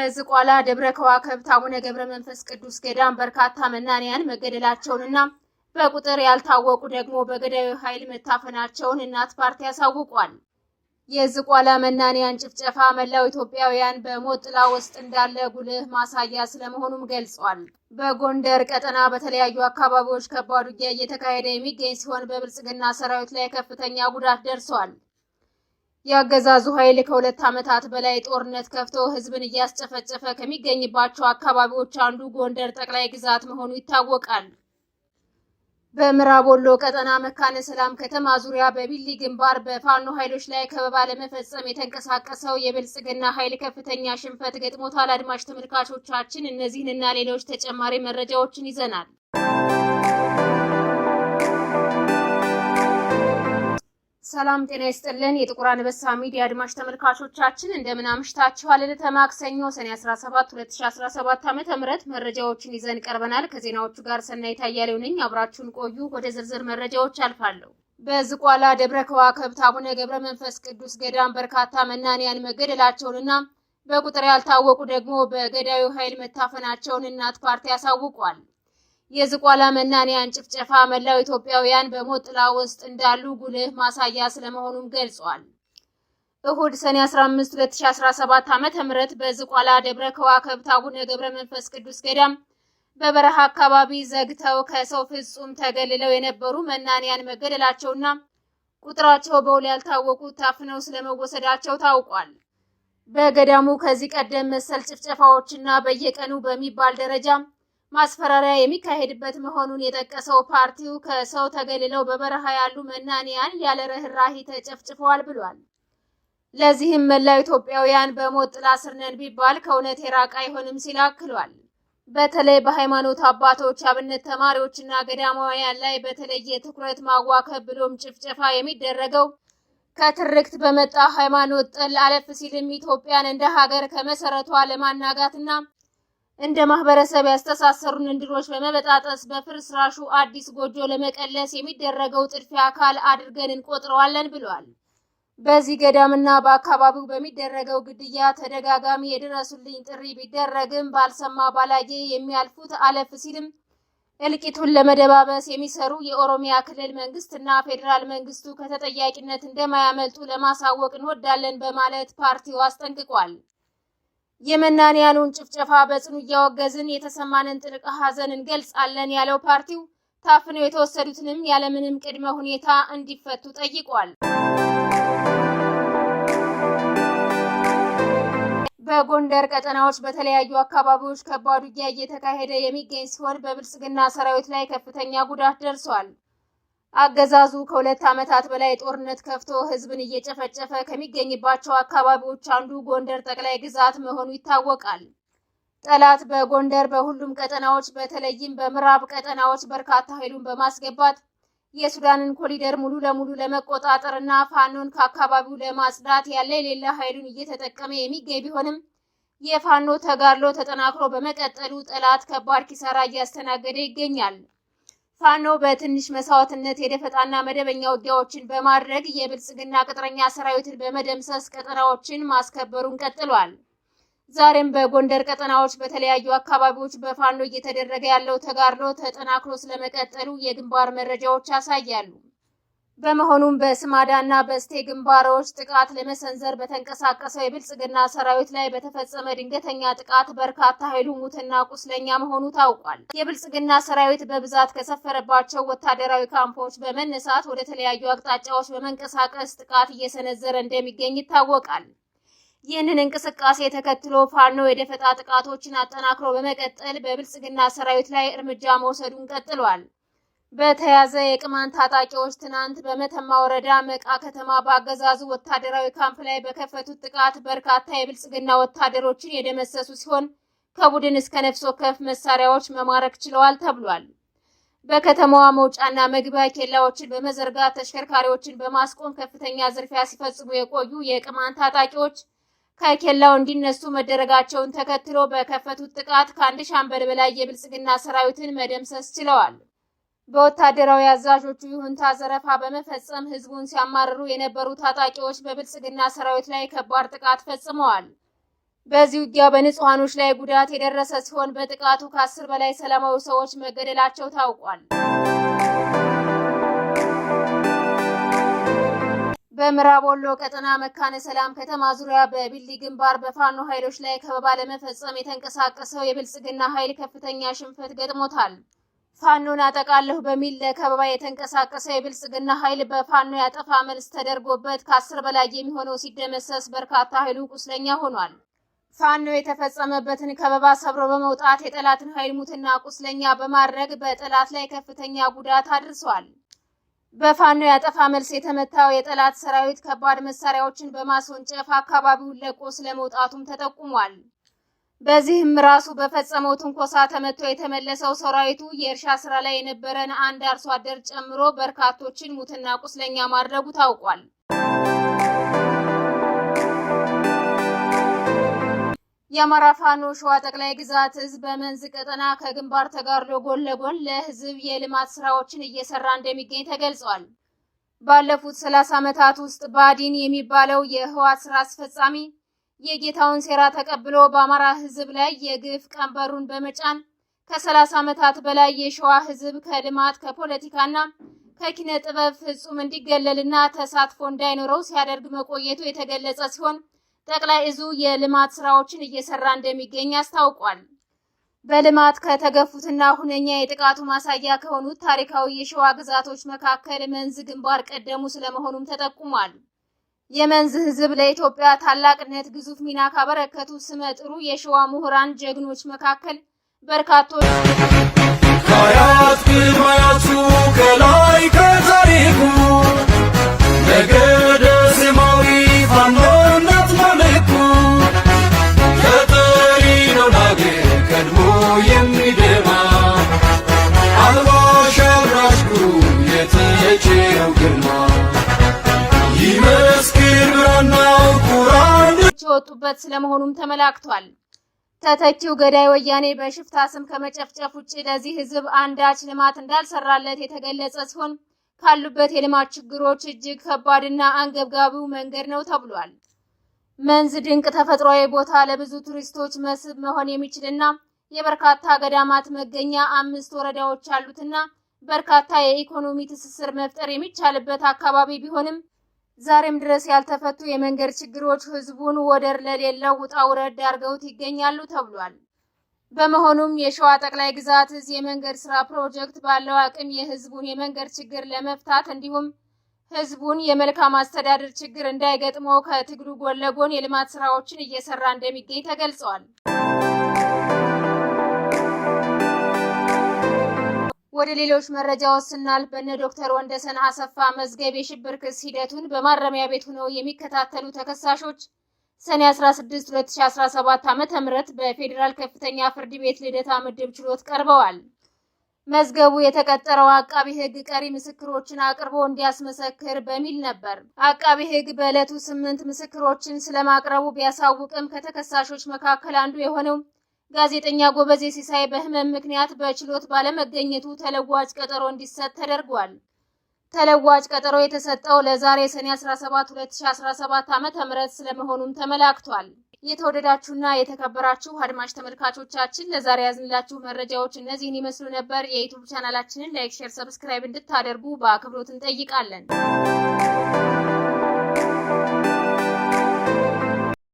በዝቋላ ደብረ ከዋክብት አቡነ ገብረ መንፈስ ቅዱስ ገዳም በርካታ መናንያን መገደላቸውንና በቁጥር ያልታወቁ ደግሞ በገዳዩ ኃይል መታፈናቸውን እናት ፓርቲ ያሳውቋል። የዝቋላ መናንያን ጭፍጨፋ መላው ኢትዮጵያውያን በሞት ጥላ ውስጥ እንዳለ ጉልህ ማሳያ ስለመሆኑም ገልጿል። በጎንደር ቀጠና በተለያዩ አካባቢዎች ከባድ ውጊያ እየተካሄደ የሚገኝ ሲሆን በብልጽግና ሰራዊት ላይ ከፍተኛ ጉዳት ደርሷል። የአገዛዙ ኃይል ከ2 ዓመታት በላይ ጦርነት ከፍቶ ህዝብን እያስጨፈጨፈ ከሚገኝባቸው አካባቢዎች አንዱ ጎንደር ጠቅላይ ግዛት መሆኑ ይታወቃል። በምዕራብ ወሎ ቀጠና መካነ ሰላም ከተማ ዙሪያ በቢሊ ግንባር በፋኖ ኃይሎች ላይ ከበባ ለመፈጸም የተንቀሳቀሰው የብልጽግና ኃይል ከፍተኛ ሽንፈት ገጥሞታል። አድማጭ ተመልካቾቻችን እነዚህንና ሌሎች ተጨማሪ መረጃዎችን ይዘናል። ሰላም ጤና ይስጥልን። የጥቁር አንበሳ ሚዲያ አድማጭ ተመልካቾቻችን እንደምን አምሽታችኋል? ዕለተ ማክሰኞ ሰኔ 17 2017 ዓ.ም መረጃዎችን ይዘን ቀርበናል። ከዜናዎቹ ጋር ሰናይት አያሌው ነኝ። አብራችሁን ቆዩ። ወደ ዝርዝር መረጃዎች አልፋለሁ። በዝቋላ ደብረ ከዋክብት አቡነ ገብረ መንፈስ ቅዱስ ገዳም በርካታ መናንያን መገደላቸውንና በቁጥር ያልታወቁ ደግሞ በገዳዩ ኃይል መታፈናቸውን እናት ፓርቲ ያሳውቋል። የዝቋላ መናንያን ጭፍጨፋ መላው ኢትዮጵያውያን በሞት ጥላ ውስጥ እንዳሉ ጉልህ ማሳያ ስለመሆኑም ገልጿል። እሁድ ሰኔ 15 2017 ዓ.ም በዝቋላ ደብረ ከዋክብት አቡነ ገብረ መንፈስ ቅዱስ ገዳም በበረሃ አካባቢ ዘግተው ከሰው ፍጹም ተገልለው የነበሩ መናንያን መገደላቸውና ቁጥራቸው በውል ያልታወቁ ታፍነው ስለመወሰዳቸው ታውቋል። በገዳሙ ከዚህ ቀደም መሰል ጭፍጨፋዎችና በየቀኑ በሚባል ደረጃ ማስፈራሪያ የሚካሄድበት መሆኑን የጠቀሰው ፓርቲው ከሰው ተገልለው በበረሃ ያሉ መናንያን ያለ ርህራሄ ተጨፍጭፈዋል ብሏል። ለዚህም መላው ኢትዮጵያውያን በሞት ጥላ ስር ነን ቢባል ከእውነት የራቀ አይሆንም ሲል አክሏል። በተለይ በሃይማኖት አባቶች፣ አብነት ተማሪዎችና ገዳማውያን ላይ በተለየ ትኩረት ማዋከብ ብሎም ጭፍጨፋ የሚደረገው ከትርክት በመጣ ሃይማኖት ጠል አለፍ ሲልም ኢትዮጵያን እንደ ሀገር ከመሰረቷ ለማናጋትና እንደ ማህበረሰብ ያስተሳሰሩን እንድሮች በመበጣጠስ በፍርስራሹ አዲስ ጎጆ ለመቀለስ የሚደረገው ጥድፊያ አካል አድርገን እንቆጥረዋለን ብሏል። በዚህ ገዳምና በአካባቢው በሚደረገው ግድያ ተደጋጋሚ የድረሱልኝ ጥሪ ቢደረግም ባልሰማ ባላየ የሚያልፉት አለፍ ሲልም እልቂቱን ለመደባበስ የሚሰሩ የኦሮሚያ ክልል መንግስትና ፌዴራል መንግስቱ ከተጠያቂነት እንደማያመልጡ ለማሳወቅ እንወዳለን በማለት ፓርቲው አስጠንቅቋል። የመናንያኑን ጭፍጨፋ በጽኑ እያወገዝን የተሰማንን ጥልቅ ሐዘን እንገልጻለን ያለው ፓርቲው ታፍነው የተወሰዱትንም ያለምንም ቅድመ ሁኔታ እንዲፈቱ ጠይቋል። በጎንደር ቀጠናዎች በተለያዩ አካባቢዎች ከባድ ውጊያ እየተካሄደ የሚገኝ ሲሆን በብልጽግና ሰራዊት ላይ ከፍተኛ ጉዳት ደርሷል። አገዛዙ ከ2 ዓመታት በላይ ጦርነት ከፍቶ ህዝብን እየጨፈጨፈ ከሚገኝባቸው አካባቢዎች አንዱ ጎንደር ጠቅላይ ግዛት መሆኑ ይታወቃል። ጠላት በጎንደር በሁሉም ቀጠናዎች በተለይም በምዕራብ ቀጠናዎች በርካታ ኃይሉን በማስገባት የሱዳንን ኮሪደር ሙሉ ለሙሉ ለመቆጣጠርና ፋኖን ከአካባቢው ለማጽዳት ያለ የሌለ ኃይሉን እየተጠቀመ የሚገኝ ቢሆንም የፋኖ ተጋድሎ ተጠናክሮ በመቀጠሉ ጠላት ከባድ ኪሳራ እያስተናገደ ይገኛል። ፋኖ በትንሽ መስዋዕትነት የደፈጣና መደበኛ ውጊያዎችን በማድረግ የብልጽግና ቅጥረኛ ሰራዊትን በመደምሰስ ቀጠናዎችን ማስከበሩን ቀጥሏል። ዛሬም በጎንደር ቀጠናዎች በተለያዩ አካባቢዎች በፋኖ እየተደረገ ያለው ተጋድሎ ተጠናክሮ ስለመቀጠሉ የግንባር መረጃዎች ያሳያሉ። በመሆኑም በስማዳና በስቴ ግንባሮች ጥቃት ለመሰንዘር በተንቀሳቀሰው የብልጽግና ሰራዊት ላይ በተፈጸመ ድንገተኛ ጥቃት በርካታ ኃይሉ ሙትና ቁስለኛ መሆኑ ታውቋል። የብልጽግና ሰራዊት በብዛት ከሰፈረባቸው ወታደራዊ ካምፖች በመነሳት ወደ ተለያዩ አቅጣጫዎች በመንቀሳቀስ ጥቃት እየሰነዘረ እንደሚገኝ ይታወቃል። ይህንን እንቅስቃሴ ተከትሎ ፋኖ የደፈጣ ጥቃቶችን አጠናክሮ በመቀጠል በብልጽግና ሰራዊት ላይ እርምጃ መውሰዱን ቀጥሏል። በተያዘ የቅማንት ታጣቂዎች ትናንት በመተማ ወረዳ መቃ ከተማ በአገዛዙ ወታደራዊ ካምፕ ላይ በከፈቱት ጥቃት በርካታ የብልጽግና ወታደሮችን የደመሰሱ ሲሆን ከቡድን እስከ ነፍስ ወከፍ መሳሪያዎች መማረክ ችለዋል ተብሏል። በከተማዋ መውጫና መግቢያ ኬላዎችን በመዘርጋት ተሽከርካሪዎችን በማስቆም ከፍተኛ ዝርፊያ ሲፈጽሙ የቆዩ የቅማንት ታጣቂዎች ከኬላው እንዲነሱ መደረጋቸውን ተከትሎ በከፈቱት ጥቃት ከአንድ ሻምበል በላይ የብልጽግና ሰራዊትን መደምሰስ ችለዋል። በወታደራዊ አዛዦቹ ይሁንታ ዘረፋ በመፈጸም ህዝቡን ሲያማርሩ የነበሩ ታጣቂዎች በብልጽግና ሰራዊት ላይ ከባድ ጥቃት ፈጽመዋል። በዚህ ውጊያ በንጹሃኖች ላይ ጉዳት የደረሰ ሲሆን በጥቃቱ ከ10 በላይ ሰላማዊ ሰዎች መገደላቸው ታውቋል። በምዕራብ ወሎ ቀጠና መካነ ሰላም ከተማ ዙሪያ በቢሊ ግንባር በፋኖ ኃይሎች ላይ ከበባ ለመፈጸም የተንቀሳቀሰው የብልጽግና ኃይል ከፍተኛ ሽንፈት ገጥሞታል። ፋኖን አጠቃለሁ በሚል ለከበባ የተንቀሳቀሰው የብልጽግና ኃይል በፋኖ ያጠፋ መልስ ተደርጎበት ከ10 በላይ የሚሆነው ሲደመሰስ በርካታ ኃይሉ ቁስለኛ ሆኗል። ፋኖ የተፈጸመበትን ከበባ ሰብሮ በመውጣት የጠላትን ኃይል ሙትና ቁስለኛ በማድረግ በጠላት ላይ ከፍተኛ ጉዳት አድርሷል። በፋኖ ያጠፋ መልስ የተመታው የጠላት ሰራዊት ከባድ መሳሪያዎችን በማስወንጨፍ አካባቢውን ለቆ ስለመውጣቱም ተጠቁሟል። በዚህም ራሱ በፈጸመው ትንኮሳ ተመቶ የተመለሰው ሰራዊቱ የእርሻ ስራ ላይ የነበረን አንድ አርሶ አደር ጨምሮ በርካቶችን ሙትና ቁስለኛ ማድረጉ ታውቋል። የአማራ ፋኖ ሸዋ ጠቅላይ ግዛት ህዝብ በመንዝ ቀጠና ከግንባር ተጋድሎ ጎን ለጎን ለህዝብ የልማት ስራዎችን እየሰራ እንደሚገኝ ተገልጿል። ባለፉት 30 ዓመታት ውስጥ ባዲን የሚባለው የህወሓት ስራ አስፈጻሚ የጌታውን ሴራ ተቀብሎ በአማራ ህዝብ ላይ የግፍ ቀንበሩን በመጫን ከ30 ዓመታት በላይ የሸዋ ህዝብ ከልማት ከፖለቲካና ከኪነ ጥበብ ፍጹም እንዲገለልና ተሳትፎ እንዳይኖረው ሲያደርግ መቆየቱ የተገለጸ ሲሆን ጠቅላይ እዙ የልማት ስራዎችን እየሰራ እንደሚገኝ አስታውቋል። በልማት ከተገፉትና ሁነኛ የጥቃቱ ማሳያ ከሆኑት ታሪካዊ የሸዋ ግዛቶች መካከል መንዝ ግንባር ቀደሙ ስለመሆኑም ተጠቁሟል። የመንዝ ህዝብ ለኢትዮጵያ ታላቅነት ግዙፍ ሚና ካበረከቱ ስመጥሩ የሸዋ ምሁራን ጀግኖች መካከል በርካቶች ካያት ግማያቱ ከላይ ከታሪኩ ነገደ ሰማዊ ፋኖነት መልኩ ተጠሪ ነው ላገር ቀድሞ የሚደማ አልባሽ አብራሽኩ የተቸረው ግርማ ይመስክር ብራናው ቁራን የወጡበት ስለመሆኑም ተመላክቷል። ተተኪው ገዳይ ወያኔ በሽፍታ ስም ከመጨፍጨፍ ውጭ ለዚህ ህዝብ አንዳች ልማት እንዳልሰራለት የተገለጸ ሲሆን ካሉበት የልማት ችግሮች እጅግ ከባድና አንገብጋቢው መንገድ ነው ተብሏል። መንዝ ድንቅ ተፈጥሯዊ ቦታ ለብዙ ቱሪስቶች መስህብ መሆን የሚችልና የበርካታ ገዳማት መገኛ 5 ወረዳዎች ያሉትና በርካታ የኢኮኖሚ ትስስር መፍጠር የሚቻልበት አካባቢ ቢሆንም ዛሬም ድረስ ያልተፈቱ የመንገድ ችግሮች ህዝቡን ወደር ለሌለው ውጣ ውረድ አድርገውት ይገኛሉ ተብሏል። በመሆኑም የሸዋ ጠቅላይ ግዛት ህዝብ የመንገድ ስራ ፕሮጀክት ባለው አቅም የህዝቡን የመንገድ ችግር ለመፍታት እንዲሁም ህዝቡን የመልካም አስተዳደር ችግር እንዳይገጥመው ከትግሉ ጎን ለጎን የልማት ስራዎችን እየሰራ እንደሚገኝ ተገልጿል። ወደ ሌሎች መረጃዎች ስናልፍ በነ ዶክተር ወንደሰን አሰፋ መዝገብ የሽብር ክስ ሂደቱን በማረሚያ ቤት ሆነው የሚከታተሉ ተከሳሾች ሰኔ 16 2017 ዓ.ም በፌዴራል ከፍተኛ ፍርድ ቤት ልደታ ምድብ ችሎት ቀርበዋል። መዝገቡ የተቀጠረው አቃቢ ህግ ቀሪ ምስክሮችን አቅርቦ እንዲያስመሰክር በሚል ነበር። አቃቢ ህግ በዕለቱ 8 ምስክሮችን ስለማቅረቡ ቢያሳውቅም ከተከሳሾች መካከል አንዱ የሆነው ጋዜጠኛ ጎበዜ ሲሳይ በህመም ምክንያት በችሎት ባለመገኘቱ ተለዋጭ ቀጠሮ እንዲሰጥ ተደርጓል። ተለዋጭ ቀጠሮ የተሰጠው ለዛሬ ሰኔ 17 2017 ዓ.ም ስለመሆኑም ተመላክቷል። የተወደዳችሁና የተከበራችሁ አድማጭ ተመልካቾቻችን ለዛሬ ያዝንላችሁ መረጃዎች እነዚህን ይመስሉ ነበር። የዩቲዩብ ቻናላችንን ላይክ፣ ሼር፣ ሰብስክራይብ እንድታደርጉ በአክብሮት እንጠይቃለን።